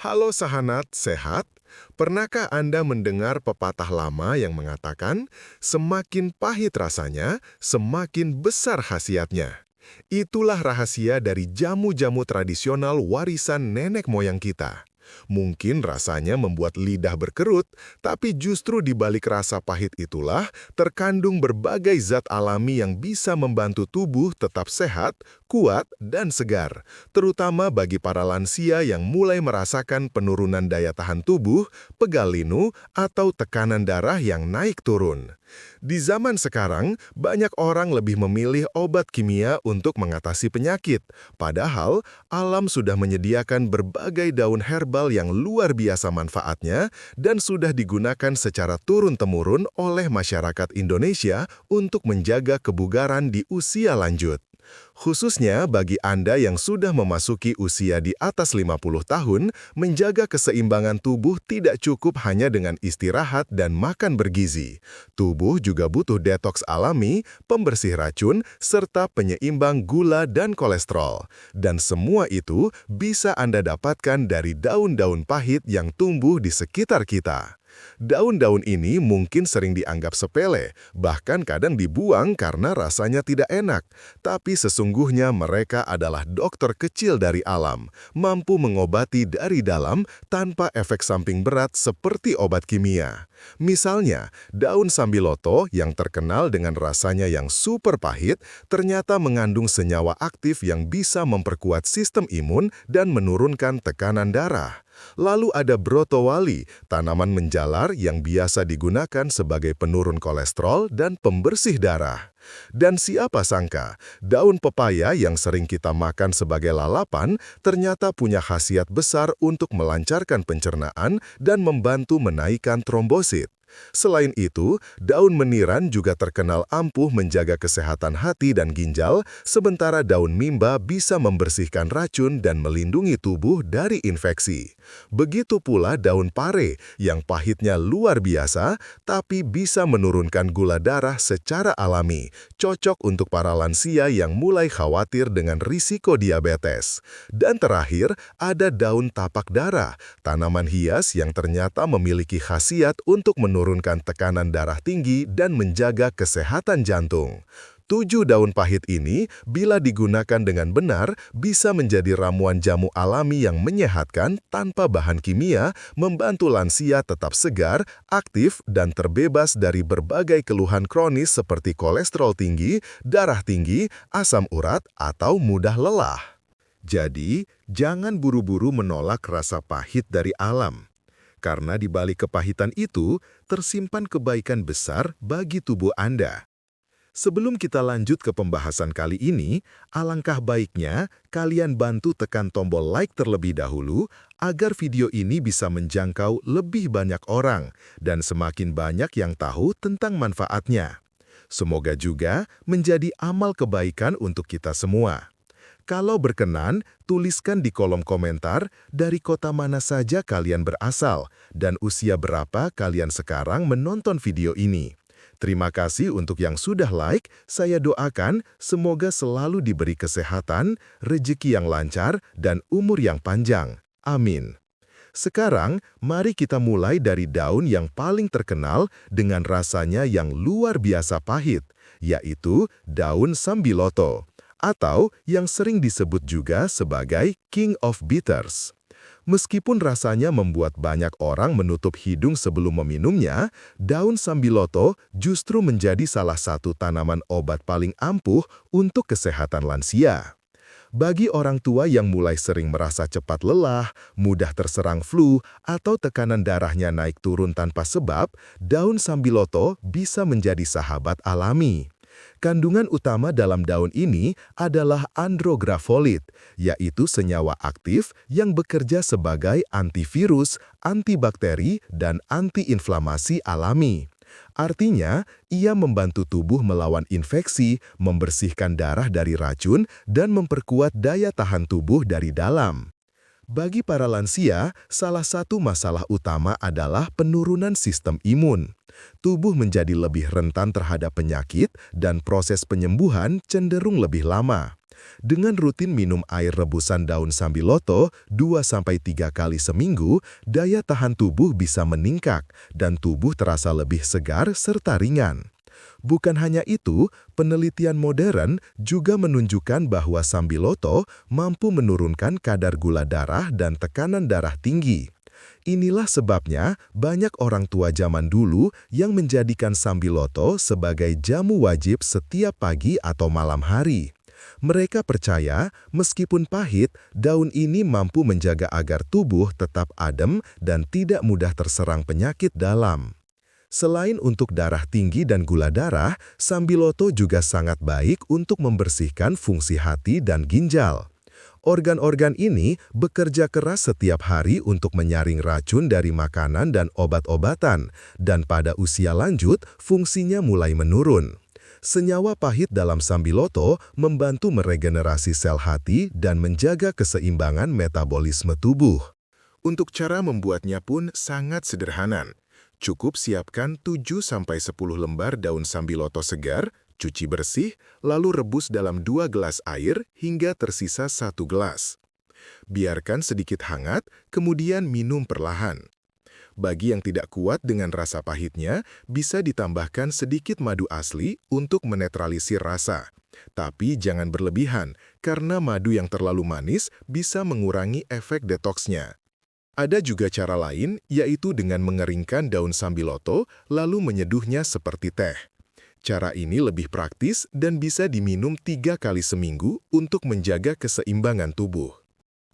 Halo sahanat, sehat? Pernahkah Anda mendengar pepatah lama yang mengatakan, semakin pahit rasanya, semakin besar khasiatnya? Itulah rahasia dari jamu-jamu tradisional warisan nenek moyang kita. Mungkin rasanya membuat lidah berkerut, tapi justru di balik rasa pahit itulah terkandung berbagai zat alami yang bisa membantu tubuh tetap sehat, kuat, dan segar, terutama bagi para lansia yang mulai merasakan penurunan daya tahan tubuh, pegal linu, atau tekanan darah yang naik turun. Di zaman sekarang, banyak orang lebih memilih obat kimia untuk mengatasi penyakit, padahal alam sudah menyediakan berbagai daun herbal yang luar biasa manfaatnya dan sudah digunakan secara turun-temurun oleh masyarakat Indonesia untuk menjaga kebugaran di usia lanjut. Khususnya bagi Anda yang sudah memasuki usia di atas 50 tahun, menjaga keseimbangan tubuh tidak cukup hanya dengan istirahat dan makan bergizi. Tubuh juga butuh detoks alami, pembersih racun, serta penyeimbang gula dan kolesterol. Dan semua itu bisa Anda dapatkan dari daun-daun pahit yang tumbuh di sekitar kita. Daun-daun ini mungkin sering dianggap sepele, bahkan kadang dibuang karena rasanya tidak enak. Tapi sesungguhnya mereka adalah dokter kecil dari alam, mampu mengobati dari dalam tanpa efek samping berat seperti obat kimia. Misalnya, daun sambiloto yang terkenal dengan rasanya yang super pahit, ternyata mengandung senyawa aktif yang bisa memperkuat sistem imun dan menurunkan tekanan darah. Lalu ada brotowali, tanaman menjalar yang biasa digunakan sebagai penurun kolesterol dan pembersih darah. Dan siapa sangka, daun pepaya yang sering kita makan sebagai lalapan ternyata punya khasiat besar untuk melancarkan pencernaan dan membantu menaikkan trombosit. Selain itu, daun meniran juga terkenal ampuh menjaga kesehatan hati dan ginjal, sementara daun mimba bisa membersihkan racun dan melindungi tubuh dari infeksi. Begitu pula daun pare, yang pahitnya luar biasa, tapi bisa menurunkan gula darah secara alami, cocok untuk para lansia yang mulai khawatir dengan risiko diabetes. Dan terakhir, ada daun tapak dara, tanaman hias yang ternyata memiliki khasiat untuk menurunkan tekanan darah tinggi dan menjaga kesehatan jantung. 7 daun pahit ini, bila digunakan dengan benar, bisa menjadi ramuan jamu alami yang menyehatkan tanpa bahan kimia, membantu lansia tetap segar, aktif, dan terbebas dari berbagai keluhan kronis seperti kolesterol tinggi, darah tinggi, asam urat, atau mudah lelah. Jadi, jangan buru-buru menolak rasa pahit dari alam. Karena di balik kepahitan itu, tersimpan kebaikan besar bagi tubuh Anda. Sebelum kita lanjut ke pembahasan kali ini, alangkah baiknya kalian bantu tekan tombol like terlebih dahulu agar video ini bisa menjangkau lebih banyak orang dan semakin banyak yang tahu tentang manfaatnya. Semoga juga menjadi amal kebaikan untuk kita semua. Kalau berkenan, tuliskan di kolom komentar dari kota mana saja kalian berasal dan usia berapa kalian sekarang menonton video ini. Terima kasih untuk yang sudah like, saya doakan semoga selalu diberi kesehatan, rezeki yang lancar, dan umur yang panjang. Amin. Sekarang, mari kita mulai dari daun yang paling terkenal dengan rasanya yang luar biasa pahit, yaitu daun sambiloto, atau yang sering disebut juga sebagai King of Bitters. Meskipun rasanya membuat banyak orang menutup hidung sebelum meminumnya, daun sambiloto justru menjadi salah satu tanaman obat paling ampuh untuk kesehatan lansia. Bagi orang tua yang mulai sering merasa cepat lelah, mudah terserang flu, atau tekanan darahnya naik turun tanpa sebab, daun sambiloto bisa menjadi sahabat alami. Kandungan utama dalam daun ini adalah andrografolit, yaitu senyawa aktif yang bekerja sebagai antivirus, antibakteri, dan antiinflamasi alami. Artinya, ia membantu tubuh melawan infeksi, membersihkan darah dari racun, dan memperkuat daya tahan tubuh dari dalam. Bagi para lansia, salah satu masalah utama adalah penurunan sistem imun. Tubuh menjadi lebih rentan terhadap penyakit dan proses penyembuhan cenderung lebih lama. Dengan rutin minum air rebusan daun sambiloto 2-3 kali seminggu, daya tahan tubuh bisa meningkat dan tubuh terasa lebih segar serta ringan. Bukan hanya itu, penelitian modern juga menunjukkan bahwa sambiloto mampu menurunkan kadar gula darah dan tekanan darah tinggi. Inilah sebabnya banyak orang tua zaman dulu yang menjadikan sambiloto sebagai jamu wajib setiap pagi atau malam hari. Mereka percaya, meskipun pahit, daun ini mampu menjaga agar tubuh tetap adem dan tidak mudah terserang penyakit dalam. Selain untuk darah tinggi dan gula darah, sambiloto juga sangat baik untuk membersihkan fungsi hati dan ginjal. Organ-organ ini bekerja keras setiap hari untuk menyaring racun dari makanan dan obat-obatan, dan pada usia lanjut, fungsinya mulai menurun. Senyawa pahit dalam sambiloto membantu meregenerasi sel hati dan menjaga keseimbangan metabolisme tubuh. Untuk cara membuatnya pun sangat sederhana. Cukup siapkan 7-10 lembar daun sambiloto segar, cuci bersih, lalu rebus dalam 2 gelas air hingga tersisa 1 gelas. Biarkan sedikit hangat, kemudian minum perlahan. Bagi yang tidak kuat dengan rasa pahitnya, bisa ditambahkan sedikit madu asli untuk menetralisir rasa. Tapi jangan berlebihan, karena madu yang terlalu manis bisa mengurangi efek detoksnya. Ada juga cara lain, yaitu dengan mengeringkan daun sambiloto, lalu menyeduhnya seperti teh. Cara ini lebih praktis dan bisa diminum 3 kali seminggu untuk menjaga keseimbangan tubuh.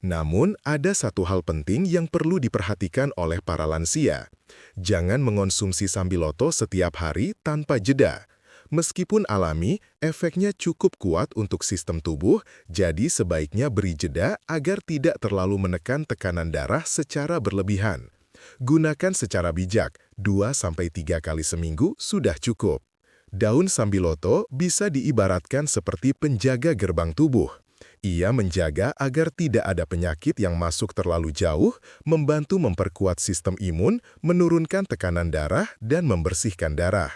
Namun, ada satu hal penting yang perlu diperhatikan oleh para lansia. Jangan mengonsumsi sambiloto setiap hari tanpa jeda. Meskipun alami, efeknya cukup kuat untuk sistem tubuh, jadi sebaiknya beri jeda agar tidak terlalu menekan tekanan darah secara berlebihan. Gunakan secara bijak, 2-3 kali seminggu sudah cukup. Daun sambiloto bisa diibaratkan seperti penjaga gerbang tubuh. Ia menjaga agar tidak ada penyakit yang masuk terlalu jauh, membantu memperkuat sistem imun, menurunkan tekanan darah, dan membersihkan darah.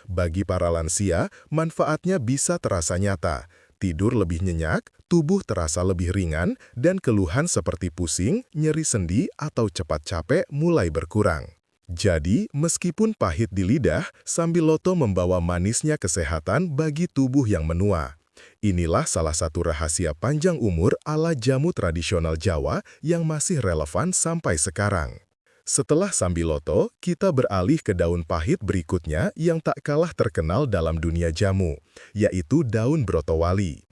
Bagi para lansia, manfaatnya bisa terasa nyata. Tidur lebih nyenyak, tubuh terasa lebih ringan, dan keluhan seperti pusing, nyeri sendi, atau cepat capek mulai berkurang. Jadi, meskipun pahit di lidah, sambiloto membawa manisnya kesehatan bagi tubuh yang menua. Inilah salah satu rahasia panjang umur ala jamu tradisional Jawa yang masih relevan sampai sekarang. Setelah sambiloto, kita beralih ke daun pahit berikutnya yang tak kalah terkenal dalam dunia jamu, yaitu daun brotowali.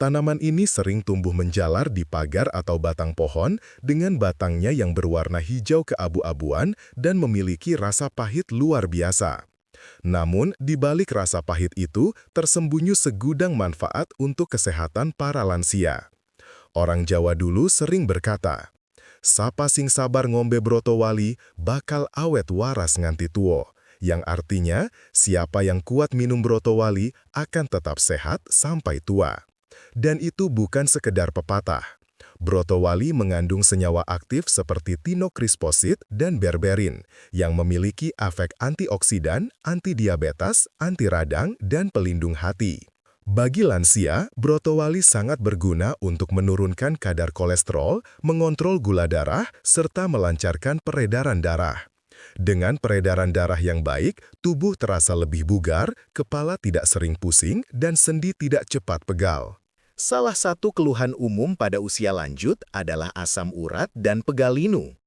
Tanaman ini sering tumbuh menjalar di pagar atau batang pohon dengan batangnya yang berwarna hijau keabu-abuan dan memiliki rasa pahit luar biasa. Namun, di balik rasa pahit itu tersembunyi segudang manfaat untuk kesehatan para lansia. Orang Jawa dulu sering berkata, "Sapa sing sabar ngombe brotowali, bakal awet waras nganti tuwo." Yang artinya, siapa yang kuat minum brotowali akan tetap sehat sampai tua. Dan itu bukan sekedar pepatah. Brotowali mengandung senyawa aktif seperti tinokrisposid dan berberin, yang memiliki efek antioksidan, antidiabetes, anti radang, dan pelindung hati. Bagi lansia, brotowali sangat berguna untuk menurunkan kadar kolesterol, mengontrol gula darah, serta melancarkan peredaran darah. Dengan peredaran darah yang baik, tubuh terasa lebih bugar, kepala tidak sering pusing, dan sendi tidak cepat pegal. Salah satu keluhan umum pada usia lanjut adalah asam urat dan pegal linu.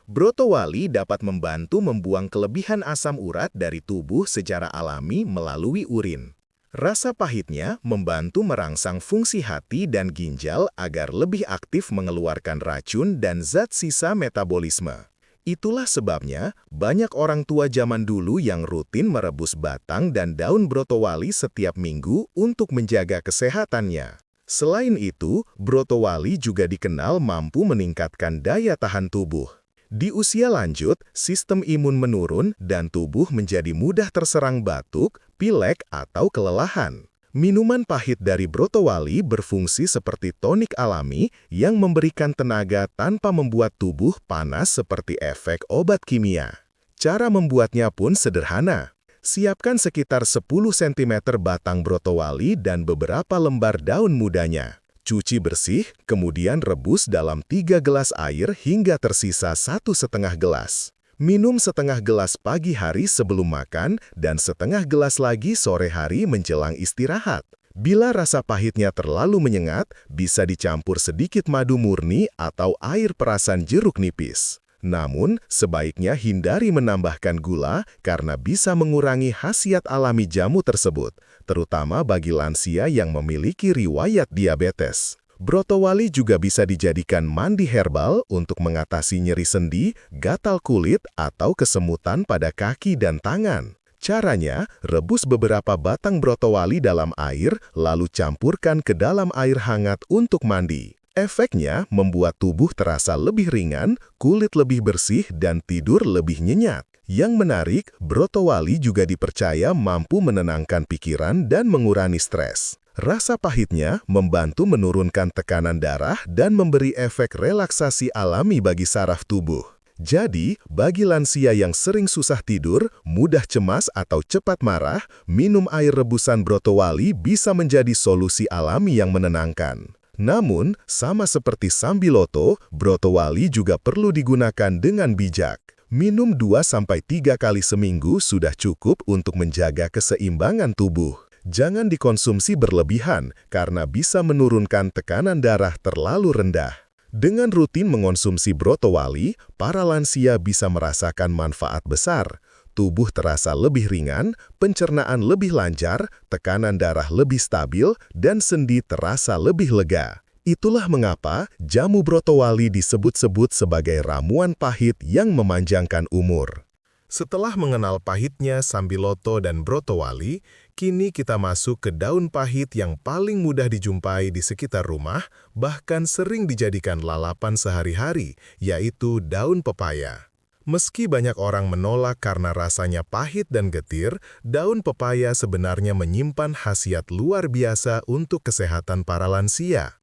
Brotowali dapat membantu membuang kelebihan asam urat dari tubuh secara alami melalui urin. Rasa pahitnya membantu merangsang fungsi hati dan ginjal agar lebih aktif mengeluarkan racun dan zat sisa metabolisme. Itulah sebabnya banyak orang tua zaman dulu yang rutin merebus batang dan daun brotowali setiap minggu untuk menjaga kesehatannya. Selain itu, brotowali juga dikenal mampu meningkatkan daya tahan tubuh. Di usia lanjut, sistem imun menurun dan tubuh menjadi mudah terserang batuk, pilek, atau kelelahan. Minuman pahit dari brotowali berfungsi seperti tonik alami yang memberikan tenaga tanpa membuat tubuh panas seperti efek obat kimia. Cara membuatnya pun sederhana. Siapkan sekitar 10 cm batang brotowali dan beberapa lembar daun mudanya. Cuci bersih, kemudian rebus dalam 3 gelas air hingga tersisa 1,5 gelas. Minum setengah gelas pagi hari sebelum makan dan setengah gelas lagi sore hari menjelang istirahat. Bila rasa pahitnya terlalu menyengat, bisa dicampur sedikit madu murni atau air perasan jeruk nipis. Namun, sebaiknya hindari menambahkan gula karena bisa mengurangi khasiat alami jamu tersebut, terutama bagi lansia yang memiliki riwayat diabetes. Brotowali juga bisa dijadikan mandi herbal untuk mengatasi nyeri sendi, gatal kulit, atau kesemutan pada kaki dan tangan. Caranya, rebus beberapa batang brotowali dalam air, lalu campurkan ke dalam air hangat untuk mandi. Efeknya membuat tubuh terasa lebih ringan, kulit lebih bersih, dan tidur lebih nyenyak. Yang menarik, brotowali juga dipercaya mampu menenangkan pikiran dan mengurangi stres. Rasa pahitnya membantu menurunkan tekanan darah dan memberi efek relaksasi alami bagi saraf tubuh. Jadi, bagi lansia yang sering susah tidur, mudah cemas atau cepat marah, minum air rebusan brotowali bisa menjadi solusi alami yang menenangkan. Namun, sama seperti sambiloto, brotowali juga perlu digunakan dengan bijak. Minum 2-3 kali seminggu sudah cukup untuk menjaga keseimbangan tubuh. Jangan dikonsumsi berlebihan karena bisa menurunkan tekanan darah terlalu rendah. Dengan rutin mengonsumsi brotowali, para lansia bisa merasakan manfaat besar. Tubuh terasa lebih ringan, pencernaan lebih lancar, tekanan darah lebih stabil, dan sendi terasa lebih lega. Itulah mengapa jamu brotowali disebut-sebut sebagai ramuan pahit yang memanjangkan umur. Setelah mengenal pahitnya sambiloto dan brotowali, kini kita masuk ke daun pahit yang paling mudah dijumpai di sekitar rumah, bahkan sering dijadikan lalapan sehari-hari, yaitu daun pepaya. Meski banyak orang menolak karena rasanya pahit dan getir, daun pepaya sebenarnya menyimpan khasiat luar biasa untuk kesehatan para lansia.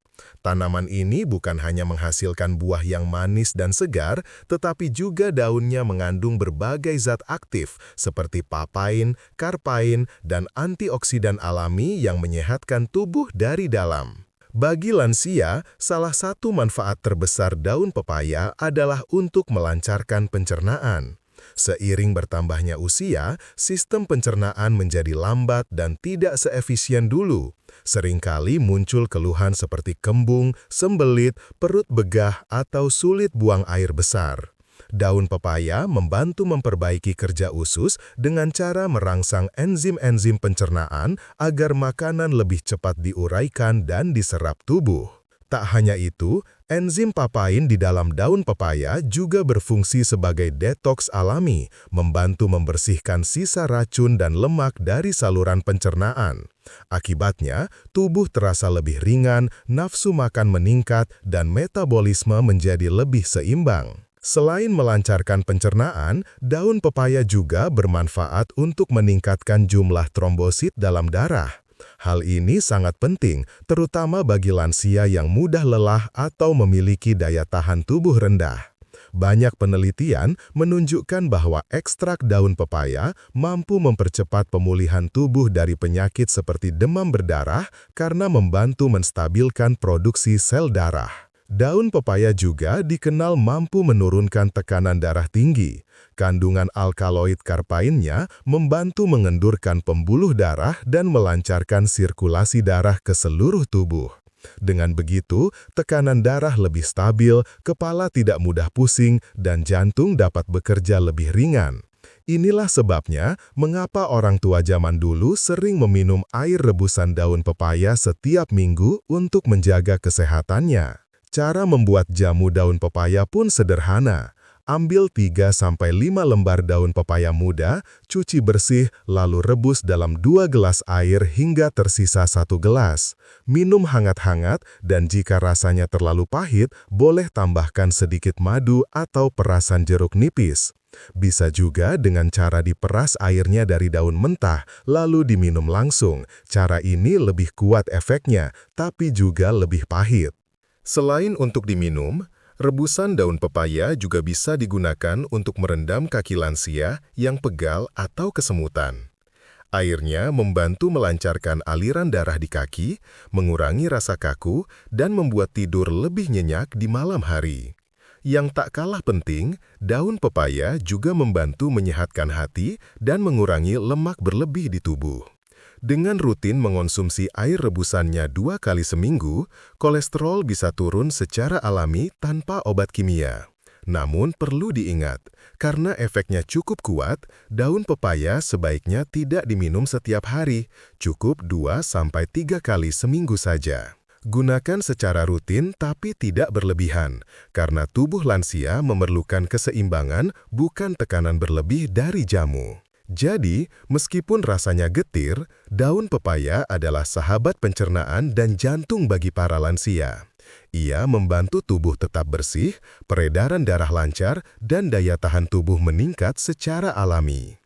Tanaman ini bukan hanya menghasilkan buah yang manis dan segar, tetapi juga daunnya mengandung berbagai zat aktif seperti papain, karpain, dan antioksidan alami yang menyehatkan tubuh dari dalam. Bagi lansia, salah satu manfaat terbesar daun pepaya adalah untuk melancarkan pencernaan. Seiring bertambahnya usia, sistem pencernaan menjadi lambat dan tidak seefisien dulu. Seringkali muncul keluhan seperti kembung, sembelit, perut begah, atau sulit buang air besar. Daun pepaya membantu memperbaiki kerja usus dengan cara merangsang enzim-enzim pencernaan agar makanan lebih cepat diuraikan dan diserap tubuh. Tak hanya itu, enzim papain di dalam daun pepaya juga berfungsi sebagai detoks alami, membantu membersihkan sisa racun dan lemak dari saluran pencernaan. Akibatnya, tubuh terasa lebih ringan, nafsu makan meningkat, dan metabolisme menjadi lebih seimbang. Selain melancarkan pencernaan, daun pepaya juga bermanfaat untuk meningkatkan jumlah trombosit dalam darah. Hal ini sangat penting, terutama bagi lansia yang mudah lelah atau memiliki daya tahan tubuh rendah. Banyak penelitian menunjukkan bahwa ekstrak daun pepaya mampu mempercepat pemulihan tubuh dari penyakit seperti demam berdarah karena membantu menstabilkan produksi sel darah. Daun pepaya juga dikenal mampu menurunkan tekanan darah tinggi. Kandungan alkaloid karpainnya membantu mengendurkan pembuluh darah dan melancarkan sirkulasi darah ke seluruh tubuh. Dengan begitu, tekanan darah lebih stabil, kepala tidak mudah pusing, dan jantung dapat bekerja lebih ringan. Inilah sebabnya mengapa orang tua zaman dulu sering meminum air rebusan daun pepaya setiap minggu untuk menjaga kesehatannya. Cara membuat jamu daun pepaya pun sederhana. Ambil 3-5 lembar daun pepaya muda, cuci bersih, lalu rebus dalam 2 gelas air hingga tersisa 1 gelas. Minum hangat-hangat, dan jika rasanya terlalu pahit, boleh tambahkan sedikit madu atau perasan jeruk nipis. Bisa juga dengan cara diperas airnya dari daun mentah, lalu diminum langsung. Cara ini lebih kuat efeknya, tapi juga lebih pahit. Selain untuk diminum, rebusan daun pepaya juga bisa digunakan untuk merendam kaki lansia yang pegal atau kesemutan. Airnya membantu melancarkan aliran darah di kaki, mengurangi rasa kaku, dan membuat tidur lebih nyenyak di malam hari. Yang tak kalah penting, daun pepaya juga membantu menyehatkan hati dan mengurangi lemak berlebih di tubuh. Dengan rutin mengonsumsi air rebusannya 2 kali seminggu, kolesterol bisa turun secara alami tanpa obat kimia. Namun perlu diingat, karena efeknya cukup kuat, daun pepaya sebaiknya tidak diminum setiap hari, cukup 2-3 kali seminggu saja. Gunakan secara rutin tapi tidak berlebihan, karena tubuh lansia memerlukan keseimbangan bukan tekanan berlebih dari jamu. Jadi, meskipun rasanya getir, daun pepaya adalah sahabat pencernaan dan jantung bagi para lansia. Ia membantu tubuh tetap bersih, peredaran darah lancar, dan daya tahan tubuh meningkat secara alami.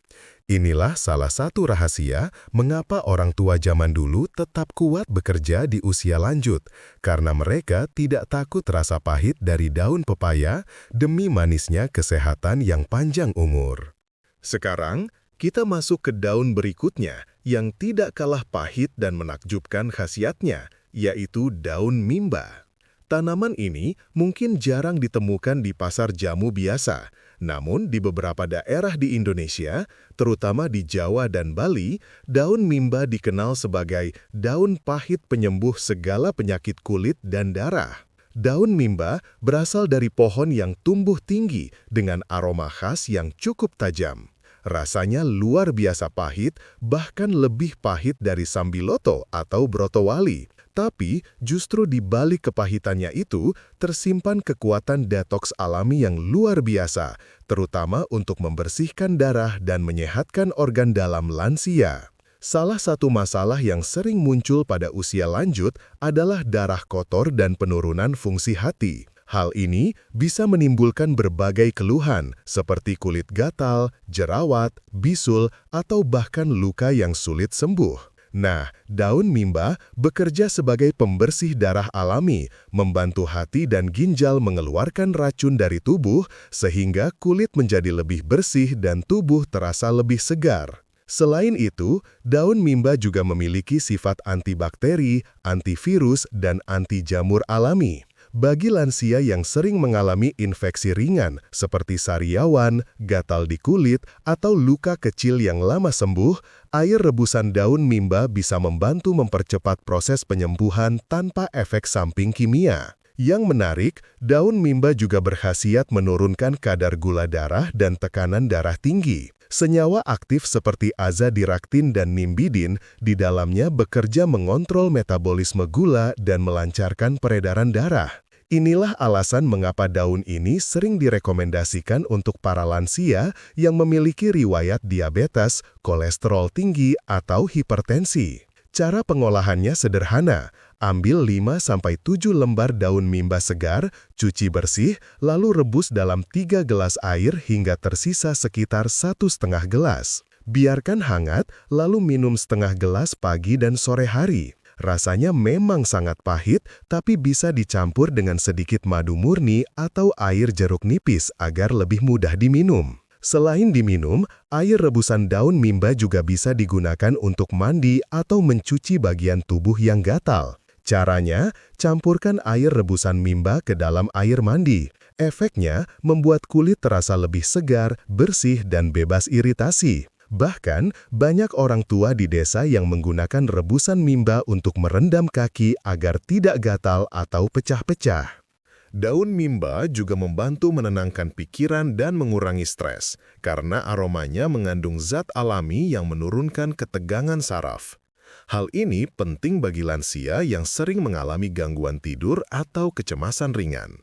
Inilah salah satu rahasia mengapa orang tua zaman dulu tetap kuat bekerja di usia lanjut, karena mereka tidak takut rasa pahit dari daun pepaya demi manisnya kesehatan yang panjang umur. Sekarang, kita masuk ke daun berikutnya yang tidak kalah pahit dan menakjubkan khasiatnya, yaitu daun mimba. Tanaman ini mungkin jarang ditemukan di pasar jamu biasa, namun di beberapa daerah di Indonesia, terutama di Jawa dan Bali, daun mimba dikenal sebagai daun pahit penyembuh segala penyakit kulit dan darah. Daun mimba berasal dari pohon yang tumbuh tinggi dengan aroma khas yang cukup tajam. Rasanya luar biasa pahit, bahkan lebih pahit dari sambiloto atau brotowali. Tapi justru di balik kepahitannya itu tersimpan kekuatan detoks alami yang luar biasa, terutama untuk membersihkan darah dan menyehatkan organ dalam lansia. Salah satu masalah yang sering muncul pada usia lanjut adalah darah kotor dan penurunan fungsi hati. Hal ini bisa menimbulkan berbagai keluhan seperti kulit gatal, jerawat, bisul, atau bahkan luka yang sulit sembuh. Nah, daun mimba bekerja sebagai pembersih darah alami, membantu hati dan ginjal mengeluarkan racun dari tubuh sehingga kulit menjadi lebih bersih dan tubuh terasa lebih segar. Selain itu, daun mimba juga memiliki sifat antibakteri, antivirus, dan anti jamur alami. Bagi lansia yang sering mengalami infeksi ringan seperti sariawan, gatal di kulit, atau luka kecil yang lama sembuh, air rebusan daun mimba bisa membantu mempercepat proses penyembuhan tanpa efek samping kimia. Yang menarik, daun mimba juga berkhasiat menurunkan kadar gula darah dan tekanan darah tinggi. Senyawa aktif seperti azadirachtin dan nimbidin di dalamnya bekerja mengontrol metabolisme gula dan melancarkan peredaran darah. Inilah alasan mengapa daun ini sering direkomendasikan untuk para lansia yang memiliki riwayat diabetes, kolesterol tinggi, atau hipertensi. Cara pengolahannya sederhana. Ambil 5-7 lembar daun mimba segar, cuci bersih, lalu rebus dalam 3 gelas air hingga tersisa sekitar 1,5 gelas. Biarkan hangat, lalu minum setengah gelas pagi dan sore hari. Rasanya memang sangat pahit, tapi bisa dicampur dengan sedikit madu murni atau air jeruk nipis agar lebih mudah diminum. Selain diminum, air rebusan daun mimba juga bisa digunakan untuk mandi atau mencuci bagian tubuh yang gatal. Caranya, campurkan air rebusan mimba ke dalam air mandi. Efeknya membuat kulit terasa lebih segar, bersih, dan bebas iritasi. Bahkan, banyak orang tua di desa yang menggunakan rebusan mimba untuk merendam kaki agar tidak gatal atau pecah-pecah. Daun mimba juga membantu menenangkan pikiran dan mengurangi stres, karena aromanya mengandung zat alami yang menurunkan ketegangan saraf. Hal ini penting bagi lansia yang sering mengalami gangguan tidur atau kecemasan ringan.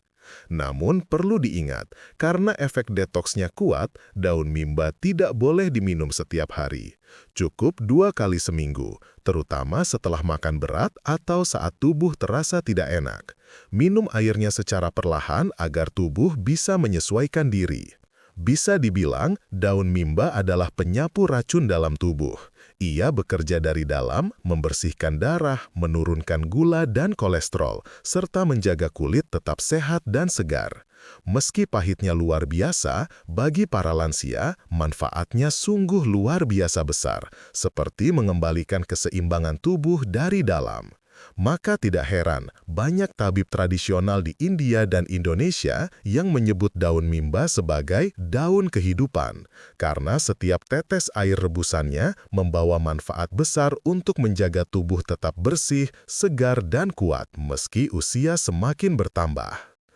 Namun perlu diingat, karena efek detoksnya kuat, daun mimba tidak boleh diminum setiap hari. Cukup 2 kali seminggu, terutama setelah makan berat atau saat tubuh terasa tidak enak. Minum airnya secara perlahan agar tubuh bisa menyesuaikan diri. Bisa dibilang, daun mimba adalah penyapu racun dalam tubuh. Ia bekerja dari dalam, membersihkan darah, menurunkan gula dan kolesterol, serta menjaga kulit tetap sehat dan segar. Meski pahitnya luar biasa, bagi para lansia, manfaatnya sungguh luar biasa besar, seperti mengembalikan keseimbangan tubuh dari dalam. Maka tidak heran, banyak tabib tradisional di India dan Indonesia yang menyebut daun mimba sebagai daun kehidupan, karena setiap tetes air rebusannya membawa manfaat besar untuk menjaga tubuh tetap bersih, segar, dan kuat meski usia semakin bertambah.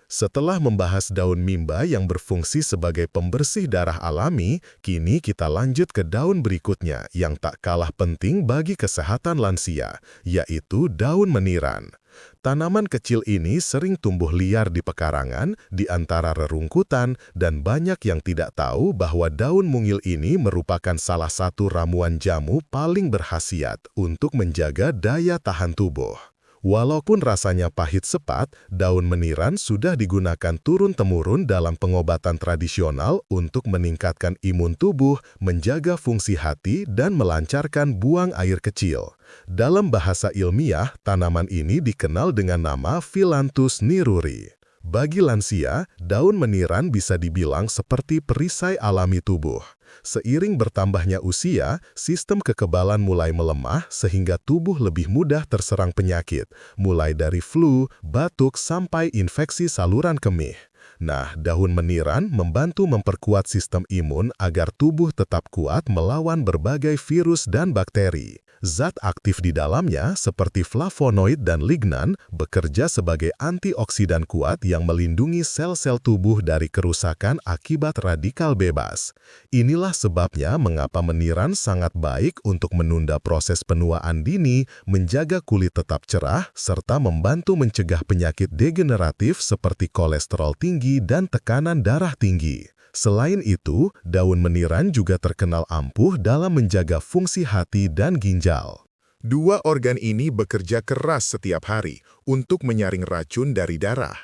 Setelah membahas daun mimba yang berfungsi sebagai pembersih darah alami, kini kita lanjut ke daun berikutnya yang tak kalah penting bagi kesehatan lansia, yaitu daun meniran. Tanaman kecil ini sering tumbuh liar di pekarangan, di antara rerungkutan, dan banyak yang tidak tahu bahwa daun mungil ini merupakan salah satu ramuan jamu paling berkhasiat untuk menjaga daya tahan tubuh. Walaupun rasanya pahit sepat, daun meniran sudah digunakan turun-temurun dalam pengobatan tradisional untuk meningkatkan imun tubuh, menjaga fungsi hati, dan melancarkan buang air kecil. Dalam bahasa ilmiah, tanaman ini dikenal dengan nama Phyllanthus niruri. Bagi lansia, daun meniran bisa dibilang seperti perisai alami tubuh. Seiring bertambahnya usia, sistem kekebalan mulai melemah sehingga tubuh lebih mudah terserang penyakit, mulai dari flu, batuk, sampai infeksi saluran kemih. Nah, daun meniran membantu memperkuat sistem imun agar tubuh tetap kuat melawan berbagai virus dan bakteri. Zat aktif di dalamnya, seperti flavonoid dan lignan, bekerja sebagai antioksidan kuat yang melindungi sel-sel tubuh dari kerusakan akibat radikal bebas. Inilah sebabnya mengapa meniran sangat baik untuk menunda proses penuaan dini, menjaga kulit tetap cerah, serta membantu mencegah penyakit degeneratif seperti kolesterol tinggi dan tekanan darah tinggi. Selain itu, daun meniran juga terkenal ampuh dalam menjaga fungsi hati dan ginjal. Dua organ ini bekerja keras setiap hari untuk menyaring racun dari darah.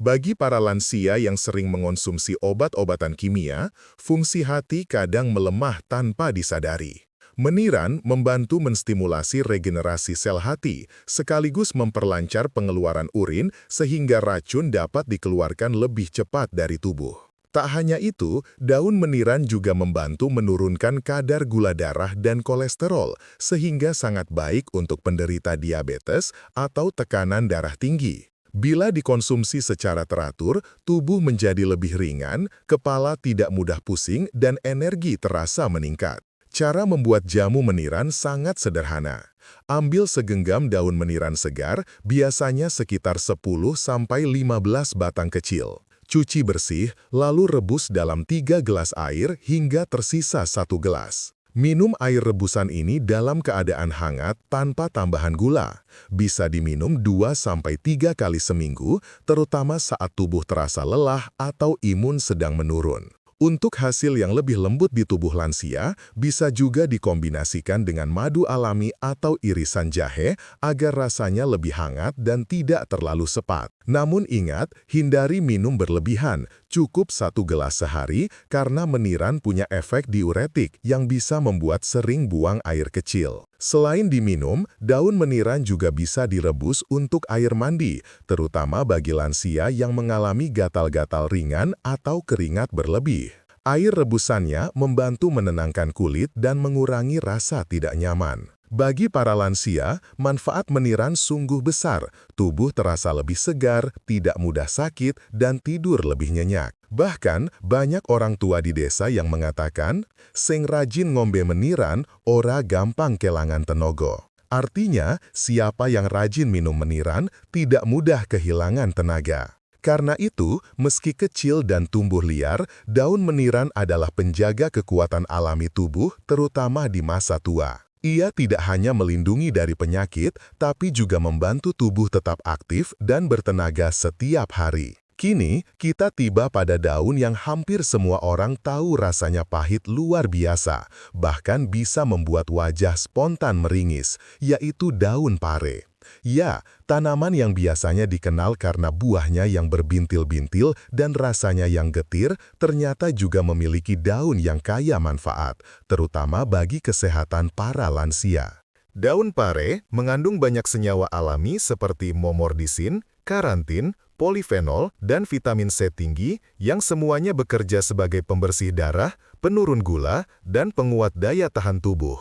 Bagi para lansia yang sering mengonsumsi obat-obatan kimia, fungsi hati kadang melemah tanpa disadari. Meniran membantu menstimulasi regenerasi sel hati, sekaligus memperlancar pengeluaran urin sehingga racun dapat dikeluarkan lebih cepat dari tubuh. Tak hanya itu, daun meniran juga membantu menurunkan kadar gula darah dan kolesterol, sehingga sangat baik untuk penderita diabetes atau tekanan darah tinggi. Bila dikonsumsi secara teratur, tubuh menjadi lebih ringan, kepala tidak mudah pusing, dan energi terasa meningkat. Cara membuat jamu meniran sangat sederhana. Ambil segenggam daun meniran segar, biasanya sekitar 10–15 batang kecil. Cuci bersih, lalu rebus dalam 3 gelas air hingga tersisa 1 gelas. Minum air rebusan ini dalam keadaan hangat tanpa tambahan gula. Bisa diminum 2–3 kali seminggu, terutama saat tubuh terasa lelah atau imun sedang menurun. Untuk hasil yang lebih lembut di tubuh lansia, bisa juga dikombinasikan dengan madu alami atau irisan jahe agar rasanya lebih hangat dan tidak terlalu sepat. Namun ingat, hindari minum berlebihan, cukup 1 gelas sehari karena meniran punya efek diuretik yang bisa membuat sering buang air kecil. Selain diminum, daun meniran juga bisa direbus untuk air mandi, terutama bagi lansia yang mengalami gatal-gatal ringan atau keringat berlebih. Air rebusannya membantu menenangkan kulit dan mengurangi rasa tidak nyaman. Bagi para lansia, manfaat meniran sungguh besar. Tubuh terasa lebih segar, tidak mudah sakit, dan tidur lebih nyenyak. Bahkan, banyak orang tua di desa yang mengatakan, "Sing rajin ngombe meniran, ora gampang kelangan tenaga." Artinya, siapa yang rajin minum meniran tidak mudah kehilangan tenaga. Karena itu, meski kecil dan tumbuh liar, daun meniran adalah penjaga kekuatan alami tubuh, terutama di masa tua. Ia tidak hanya melindungi dari penyakit, tapi juga membantu tubuh tetap aktif dan bertenaga setiap hari. Kini, kita tiba pada daun yang hampir semua orang tahu rasanya pahit luar biasa, bahkan bisa membuat wajah spontan meringis, yaitu daun pare. Ya, tanaman yang biasanya dikenal karena buahnya yang berbintil-bintil dan rasanya yang getir, ternyata juga memiliki daun yang kaya manfaat, terutama bagi kesehatan para lansia. Daun pare mengandung banyak senyawa alami seperti momordisin, karantin, polifenol, dan vitamin C tinggi yang semuanya bekerja sebagai pembersih darah, penurun gula, dan penguat daya tahan tubuh.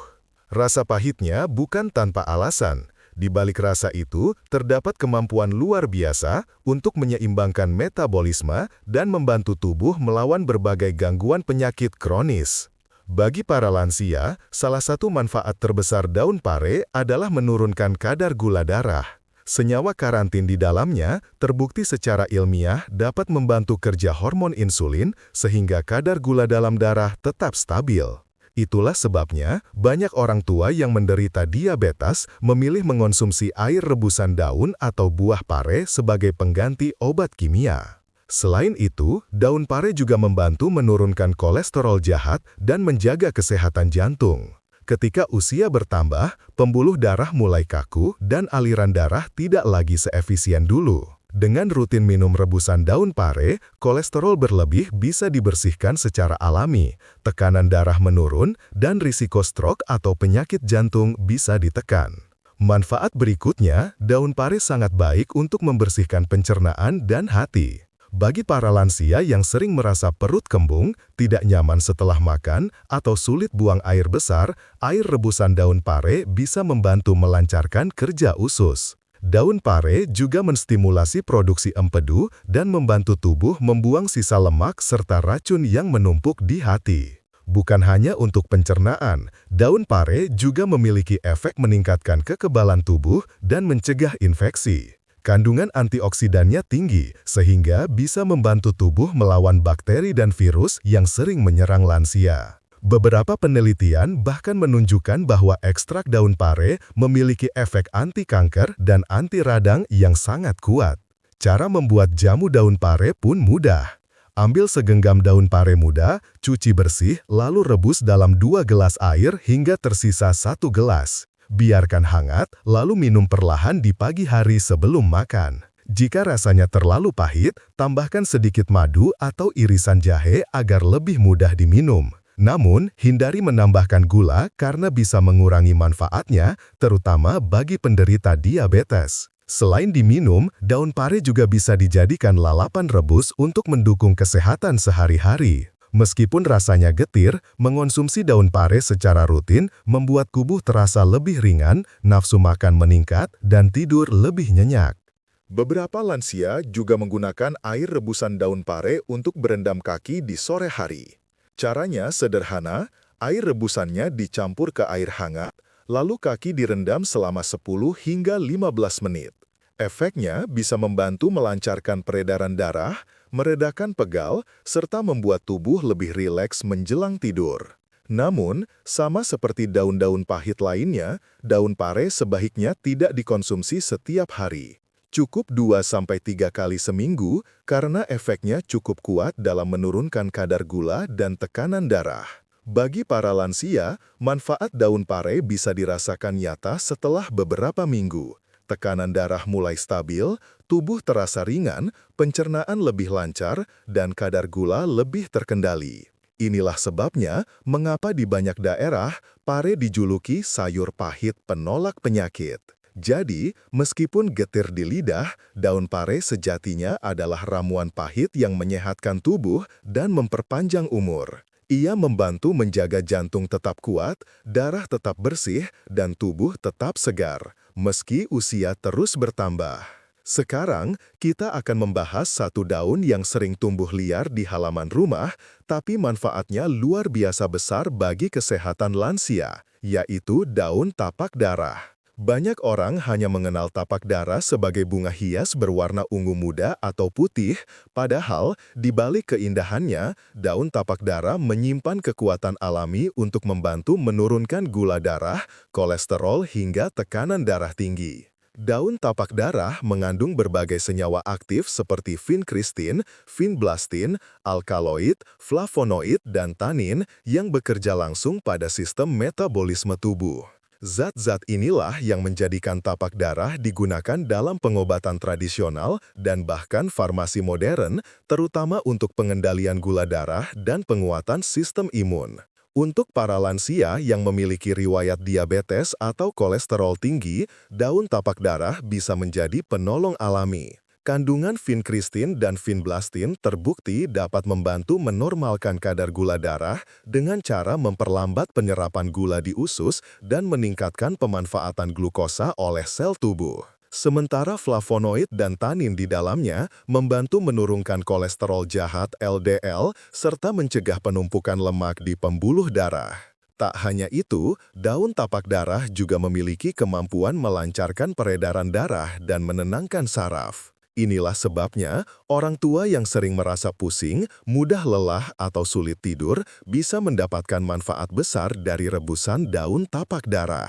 Rasa pahitnya bukan tanpa alasan. Di balik rasa itu, terdapat kemampuan luar biasa untuk menyeimbangkan metabolisme dan membantu tubuh melawan berbagai gangguan penyakit kronis. Bagi para lansia, salah satu manfaat terbesar daun pare adalah menurunkan kadar gula darah. Senyawa karantin di dalamnya terbukti secara ilmiah dapat membantu kerja hormon insulin sehingga kadar gula dalam darah tetap stabil. Itulah sebabnya banyak orang tua yang menderita diabetes memilih mengonsumsi air rebusan daun atau buah pare sebagai pengganti obat kimia. Selain itu, daun pare juga membantu menurunkan kolesterol jahat dan menjaga kesehatan jantung. Ketika usia bertambah, pembuluh darah mulai kaku dan aliran darah tidak lagi seefisien dulu. Dengan rutin minum rebusan daun pare, kolesterol berlebih bisa dibersihkan secara alami, tekanan darah menurun, dan risiko stroke atau penyakit jantung bisa ditekan. Manfaat berikutnya, daun pare sangat baik untuk membersihkan pencernaan dan hati. Bagi para lansia yang sering merasa perut kembung, tidak nyaman setelah makan, atau sulit buang air besar, air rebusan daun pare bisa membantu melancarkan kerja usus. Daun pare juga menstimulasi produksi empedu dan membantu tubuh membuang sisa lemak serta racun yang menumpuk di hati. Bukan hanya untuk pencernaan, daun pare juga memiliki efek meningkatkan kekebalan tubuh dan mencegah infeksi. Kandungan antioksidannya tinggi, sehingga bisa membantu tubuh melawan bakteri dan virus yang sering menyerang lansia. Beberapa penelitian bahkan menunjukkan bahwa ekstrak daun pare memiliki efek anti kanker dan anti radang yang sangat kuat. Cara membuat jamu daun pare pun mudah. Ambil segenggam daun pare muda, cuci bersih, lalu rebus dalam 2 gelas air hingga tersisa 1 gelas. Biarkan hangat, lalu minum perlahan di pagi hari sebelum makan. Jika rasanya terlalu pahit, tambahkan sedikit madu atau irisan jahe agar lebih mudah diminum. Namun, hindari menambahkan gula karena bisa mengurangi manfaatnya, terutama bagi penderita diabetes. Selain diminum, daun pare juga bisa dijadikan lalapan rebus untuk mendukung kesehatan sehari-hari. Meskipun rasanya getir, mengonsumsi daun pare secara rutin membuat tubuh terasa lebih ringan, nafsu makan meningkat, dan tidur lebih nyenyak. Beberapa lansia juga menggunakan air rebusan daun pare untuk berendam kaki di sore hari. Caranya sederhana, air rebusannya dicampur ke air hangat, lalu kaki direndam selama 10 hingga 15 menit. Efeknya bisa membantu melancarkan peredaran darah, meredakan pegal, serta membuat tubuh lebih rileks menjelang tidur. Namun, sama seperti daun-daun pahit lainnya, daun pare sebaiknya tidak dikonsumsi setiap hari. Cukup 2-3 kali seminggu karena efeknya cukup kuat dalam menurunkan kadar gula dan tekanan darah. Bagi para lansia, manfaat daun pare bisa dirasakan nyata setelah beberapa minggu. Tekanan darah mulai stabil, tubuh terasa ringan, pencernaan lebih lancar, dan kadar gula lebih terkendali. Inilah sebabnya mengapa di banyak daerah, pare dijuluki sayur pahit penolak penyakit. Jadi, meskipun getir di lidah, daun pare sejatinya adalah ramuan pahit yang menyehatkan tubuh dan memperpanjang umur. Ia membantu menjaga jantung tetap kuat, darah tetap bersih, dan tubuh tetap segar, meski usia terus bertambah. Sekarang, kita akan membahas satu daun yang sering tumbuh liar di halaman rumah, tapi manfaatnya luar biasa besar bagi kesehatan lansia, yaitu daun tapak darah. Banyak orang hanya mengenal tapak darah sebagai bunga hias berwarna ungu muda atau putih, padahal di balik keindahannya, daun tapak darah menyimpan kekuatan alami untuk membantu menurunkan gula darah, kolesterol hingga tekanan darah tinggi. Daun tapak darah mengandung berbagai senyawa aktif seperti vinkristin, vinblastin, alkaloid, flavonoid, dan tanin yang bekerja langsung pada sistem metabolisme tubuh. Zat-zat inilah yang menjadikan tapak darah digunakan dalam pengobatan tradisional dan bahkan farmasi modern, terutama untuk pengendalian gula darah dan penguatan sistem imun. Untuk para lansia yang memiliki riwayat diabetes atau kolesterol tinggi, daun tapak darah bisa menjadi penolong alami. Kandungan vinkristin dan vinblastin terbukti dapat membantu menormalkan kadar gula darah dengan cara memperlambat penyerapan gula di usus dan meningkatkan pemanfaatan glukosa oleh sel tubuh. Sementara flavonoid dan tanin di dalamnya membantu menurunkan kolesterol jahat LDL serta mencegah penumpukan lemak di pembuluh darah. Tak hanya itu, daun tapak darah juga memiliki kemampuan melancarkan peredaran darah dan menenangkan saraf. Inilah sebabnya orang tua yang sering merasa pusing, mudah lelah atau sulit tidur bisa mendapatkan manfaat besar dari rebusan daun tapak darah.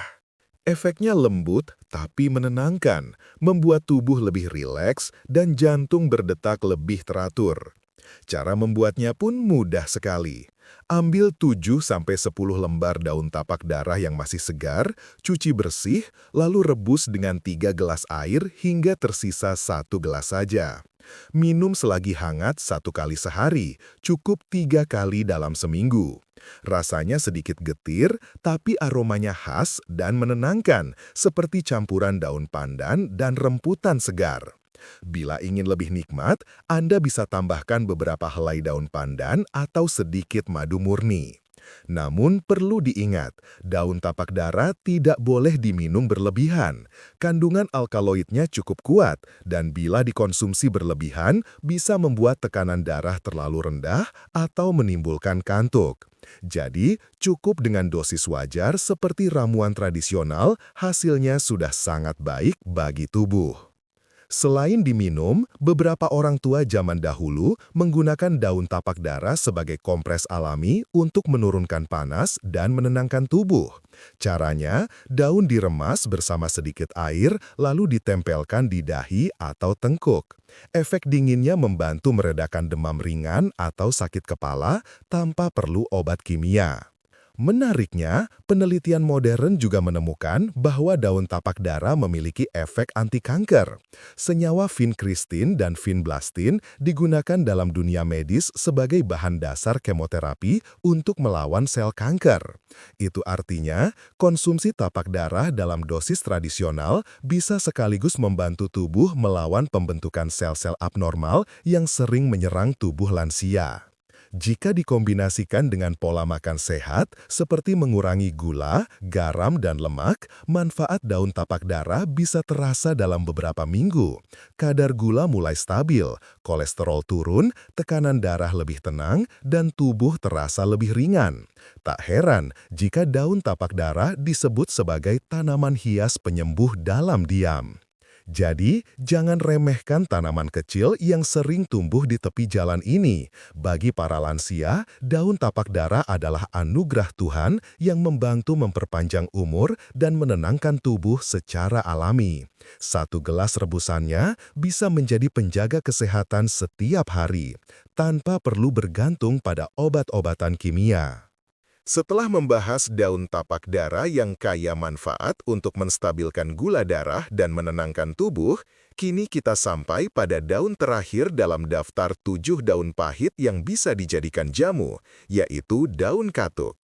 Efeknya lembut tapi menenangkan, membuat tubuh lebih rileks dan jantung berdetak lebih teratur. Cara membuatnya pun mudah sekali. Ambil 7-10 lembar daun tapak darah yang masih segar, cuci bersih, lalu rebus dengan 3 gelas air hingga tersisa 1 gelas saja. Minum selagi hangat 1 kali sehari, cukup 3 kali dalam seminggu. Rasanya sedikit getir, tapi aromanya khas dan menenangkan, seperti campuran daun pandan dan rembutan segar. Bila ingin lebih nikmat, Anda bisa tambahkan beberapa helai daun pandan atau sedikit madu murni. Namun perlu diingat, daun tapak darah tidak boleh diminum berlebihan. Kandungan alkaloidnya cukup kuat, dan bila dikonsumsi berlebihan, bisa membuat tekanan darah terlalu rendah atau menimbulkan kantuk. Jadi, cukup dengan dosis wajar seperti ramuan tradisional, hasilnya sudah sangat baik bagi tubuh. Selain diminum, beberapa orang tua zaman dahulu menggunakan daun tapak darah sebagai kompres alami untuk menurunkan panas dan menenangkan tubuh. Caranya, daun diremas bersama sedikit air lalu ditempelkan di dahi atau tengkuk. Efek dinginnya membantu meredakan demam ringan atau sakit kepala tanpa perlu obat kimia. Menariknya, penelitian modern juga menemukan bahwa daun tapak darah memiliki efek anti kanker. Senyawa vinkristin dan vinblastin digunakan dalam dunia medis sebagai bahan dasar kemoterapi untuk melawan sel kanker. Itu artinya, konsumsi tapak darah dalam dosis tradisional bisa sekaligus membantu tubuh melawan pembentukan sel-sel abnormal yang sering menyerang tubuh lansia. Jika dikombinasikan dengan pola makan sehat, seperti mengurangi gula, garam, dan lemak, manfaat daun tapak darah bisa terasa dalam beberapa minggu. Kadar gula mulai stabil, kolesterol turun, tekanan darah lebih tenang, dan tubuh terasa lebih ringan. Tak heran jika daun tapak darah disebut sebagai tanaman hias penyembuh dalam diam. Jadi, jangan remehkan tanaman kecil yang sering tumbuh di tepi jalan ini. Bagi para lansia, daun tapak darah adalah anugerah Tuhan yang membantu memperpanjang umur dan menenangkan tubuh secara alami. 1 gelas rebusannya bisa menjadi penjaga kesehatan setiap hari, tanpa perlu bergantung pada obat-obatan kimia. Setelah membahas daun tapak darah yang kaya manfaat untuk menstabilkan gula darah dan menenangkan tubuh, kini kita sampai pada daun terakhir dalam daftar 7 daun pahit yang bisa dijadikan jamu, yaitu daun katuk.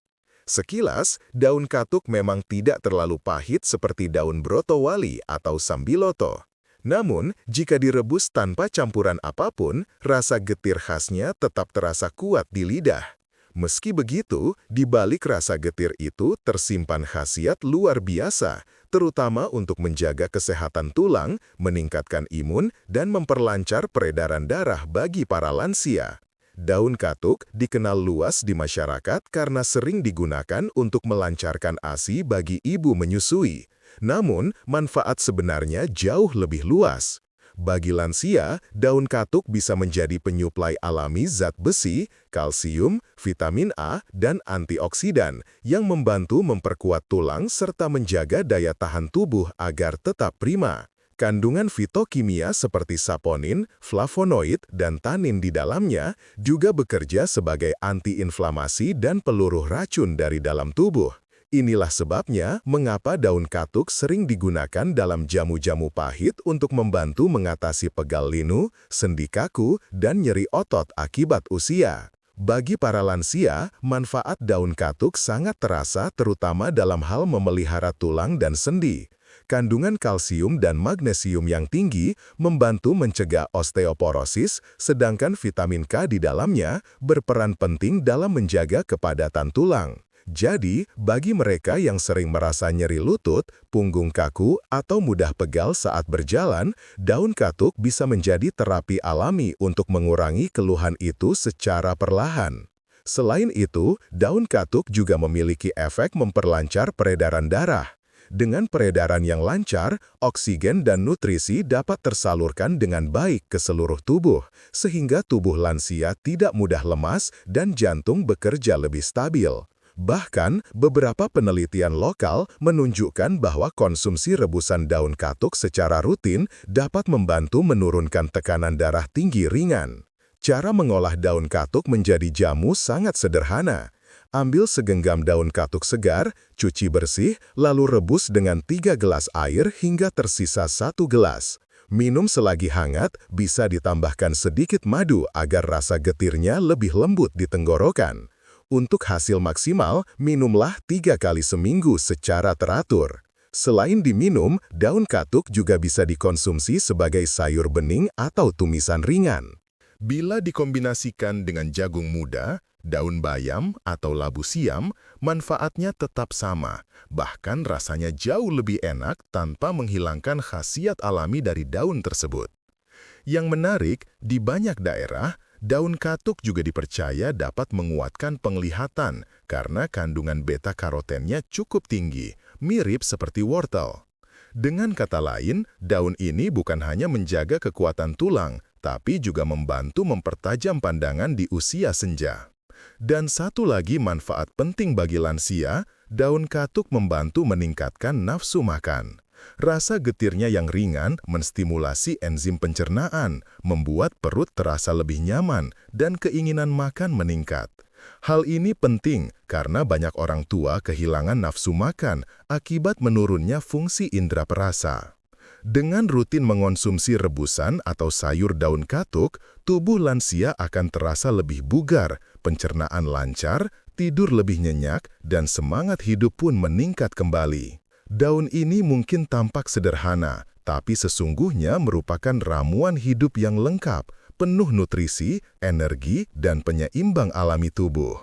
Sekilas, daun katuk memang tidak terlalu pahit seperti daun brotowali atau sambiloto. Namun, jika direbus tanpa campuran apapun, rasa getir khasnya tetap terasa kuat di lidah. Meski begitu, di balik rasa getir itu tersimpan khasiat luar biasa, terutama untuk menjaga kesehatan tulang, meningkatkan imun, dan memperlancar peredaran darah bagi para lansia. Daun katuk dikenal luas di masyarakat karena sering digunakan untuk melancarkan ASI bagi ibu menyusui. Namun, manfaat sebenarnya jauh lebih luas. Bagi lansia, daun katuk bisa menjadi penyuplai alami zat besi, kalsium, vitamin A, dan antioksidan yang membantu memperkuat tulang serta menjaga daya tahan tubuh agar tetap prima. Kandungan fitokimia seperti saponin, flavonoid, dan tanin di dalamnya juga bekerja sebagai antiinflamasi dan peluruh racun dari dalam tubuh. Inilah sebabnya mengapa daun katuk sering digunakan dalam jamu-jamu pahit untuk membantu mengatasi pegal linu, sendi kaku, dan nyeri otot akibat usia. Bagi para lansia, manfaat daun katuk sangat terasa terutama dalam hal memelihara tulang dan sendi. Kandungan kalsium dan magnesium yang tinggi membantu mencegah osteoporosis, sedangkan vitamin K di dalamnya berperan penting dalam menjaga kepadatan tulang. Jadi, bagi mereka yang sering merasa nyeri lutut, punggung kaku, atau mudah pegal saat berjalan, daun katuk bisa menjadi terapi alami untuk mengurangi keluhan itu secara perlahan. Selain itu, daun katuk juga memiliki efek memperlancar peredaran darah. Dengan peredaran yang lancar, oksigen dan nutrisi dapat tersalurkan dengan baik ke seluruh tubuh, sehingga tubuh lansia tidak mudah lemas dan jantung bekerja lebih stabil. Bahkan, beberapa penelitian lokal menunjukkan bahwa konsumsi rebusan daun katuk secara rutin dapat membantu menurunkan tekanan darah tinggi ringan. Cara mengolah daun katuk menjadi jamu sangat sederhana. Ambil segenggam daun katuk segar, cuci bersih, lalu rebus dengan 3 gelas air hingga tersisa 1 gelas. Minum selagi hangat, bisa ditambahkan sedikit madu agar rasa getirnya lebih lembut di tenggorokan. Untuk hasil maksimal, minumlah 3 kali seminggu secara teratur. Selain diminum, daun katuk juga bisa dikonsumsi sebagai sayur bening atau tumisan ringan. Bila dikombinasikan dengan jagung muda, daun bayam, atau labu siam, manfaatnya tetap sama, bahkan rasanya jauh lebih enak tanpa menghilangkan khasiat alami dari daun tersebut. Yang menarik, di banyak daerah, daun katuk juga dipercaya dapat menguatkan penglihatan karena kandungan beta-karotennya cukup tinggi, mirip seperti wortel. Dengan kata lain, daun ini bukan hanya menjaga kekuatan tulang, tapi juga membantu mempertajam pandangan di usia senja. Dan satu lagi manfaat penting bagi lansia, daun katuk membantu meningkatkan nafsu makan. Rasa getirnya yang ringan menstimulasi enzim pencernaan, membuat perut terasa lebih nyaman dan keinginan makan meningkat. Hal ini penting karena banyak orang tua kehilangan nafsu makan akibat menurunnya fungsi indera perasa. Dengan rutin mengonsumsi rebusan atau sayur daun katuk, tubuh lansia akan terasa lebih bugar, pencernaan lancar, tidur lebih nyenyak, dan semangat hidup pun meningkat kembali. Daun ini mungkin tampak sederhana, tapi sesungguhnya merupakan ramuan hidup yang lengkap, penuh nutrisi, energi, dan penyeimbang alami tubuh.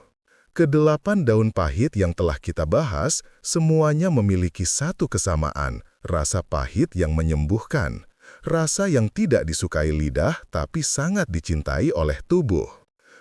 Kedelapan daun pahit yang telah kita bahas, semuanya memiliki satu kesamaan, rasa pahit yang menyembuhkan. Rasa yang tidak disukai lidah, tapi sangat dicintai oleh tubuh.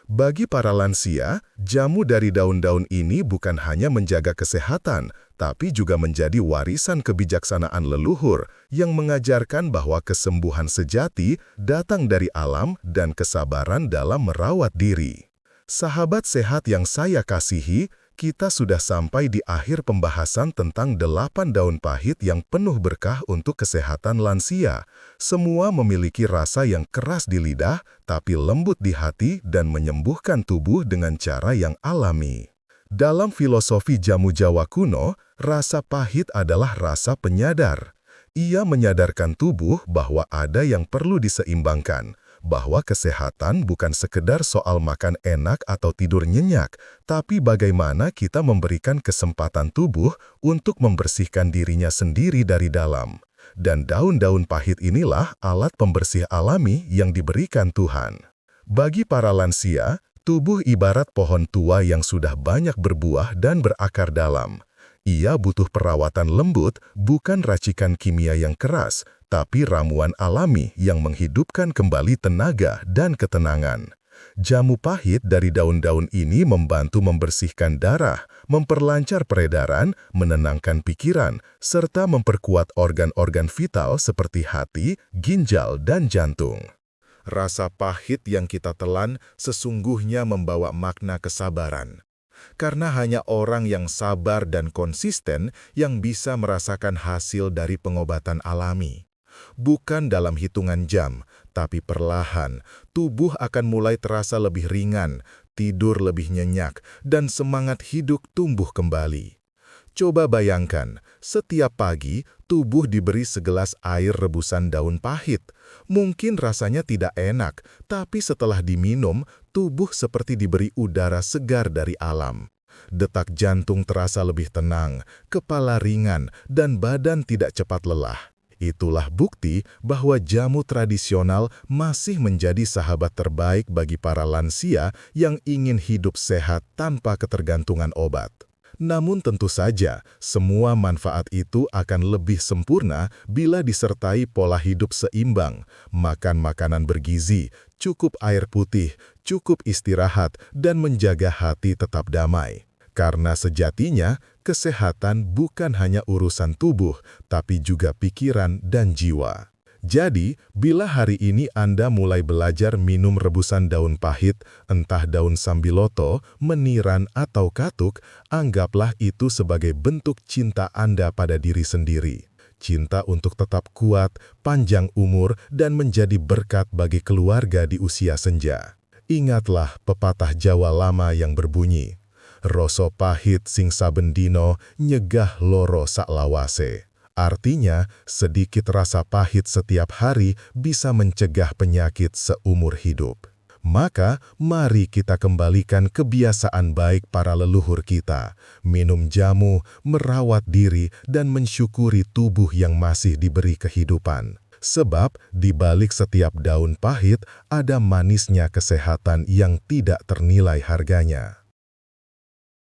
Bagi para lansia, jamu dari daun-daun ini bukan hanya menjaga kesehatan, tapi juga menjadi warisan kebijaksanaan leluhur yang mengajarkan bahwa kesembuhan sejati datang dari alam dan kesabaran dalam merawat diri. Sahabat sehat yang saya kasihi, kita sudah sampai di akhir pembahasan tentang 8 daun pahit yang penuh berkah untuk kesehatan lansia. Semua memiliki rasa yang keras di lidah, tapi lembut di hati dan menyembuhkan tubuh dengan cara yang alami. Dalam filosofi jamu Jawa kuno, rasa pahit adalah rasa penyadar. Ia menyadarkan tubuh bahwa ada yang perlu diseimbangkan, bahwa kesehatan bukan sekedar soal makan enak atau tidur nyenyak, tapi bagaimana kita memberikan kesempatan tubuh untuk membersihkan dirinya sendiri dari dalam. Dan daun-daun pahit inilah alat pembersih alami yang diberikan Tuhan. Bagi para lansia, tubuh ibarat pohon tua yang sudah banyak berbuah dan berakar dalam. Ia butuh perawatan lembut, bukan racikan kimia yang keras, tapi ramuan alami yang menghidupkan kembali tenaga dan ketenangan. Jamu pahit dari daun-daun ini membantu membersihkan darah, memperlancar peredaran, menenangkan pikiran, serta memperkuat organ-organ vital seperti hati, ginjal, dan jantung. Rasa pahit yang kita telan sesungguhnya membawa makna kesabaran. Karena hanya orang yang sabar dan konsisten yang bisa merasakan hasil dari pengobatan alami. Bukan dalam hitungan jam, tapi perlahan, tubuh akan mulai terasa lebih ringan, tidur lebih nyenyak, dan semangat hidup tumbuh kembali. Coba bayangkan, setiap pagi tubuh diberi segelas air rebusan daun pahit. Mungkin rasanya tidak enak, tapi setelah diminum, tubuh seperti diberi udara segar dari alam. Detak jantung terasa lebih tenang, kepala ringan, dan badan tidak cepat lelah. Itulah bukti bahwa jamu tradisional masih menjadi sahabat terbaik bagi para lansia yang ingin hidup sehat tanpa ketergantungan obat. Namun tentu saja, semua manfaat itu akan lebih sempurna bila disertai pola hidup seimbang, makan makanan bergizi, cukup air putih, cukup istirahat, dan menjaga hati tetap damai. Karena sejatinya, kesehatan bukan hanya urusan tubuh, tapi juga pikiran dan jiwa. Jadi, bila hari ini Anda mulai belajar minum rebusan daun pahit, entah daun sambiloto, meniran, atau katuk, anggaplah itu sebagai bentuk cinta Anda pada diri sendiri. Cinta untuk tetap kuat, panjang umur, dan menjadi berkat bagi keluarga di usia senja. Ingatlah pepatah Jawa lama yang berbunyi, "Rasa pahit sing saben dino, nyegah loro saklawase." Artinya, sedikit rasa pahit setiap hari bisa mencegah penyakit seumur hidup. Maka, mari kita kembalikan kebiasaan baik para leluhur kita, minum jamu, merawat diri, dan mensyukuri tubuh yang masih diberi kehidupan. Sebab, di balik setiap daun pahit, ada manisnya kesehatan yang tidak ternilai harganya.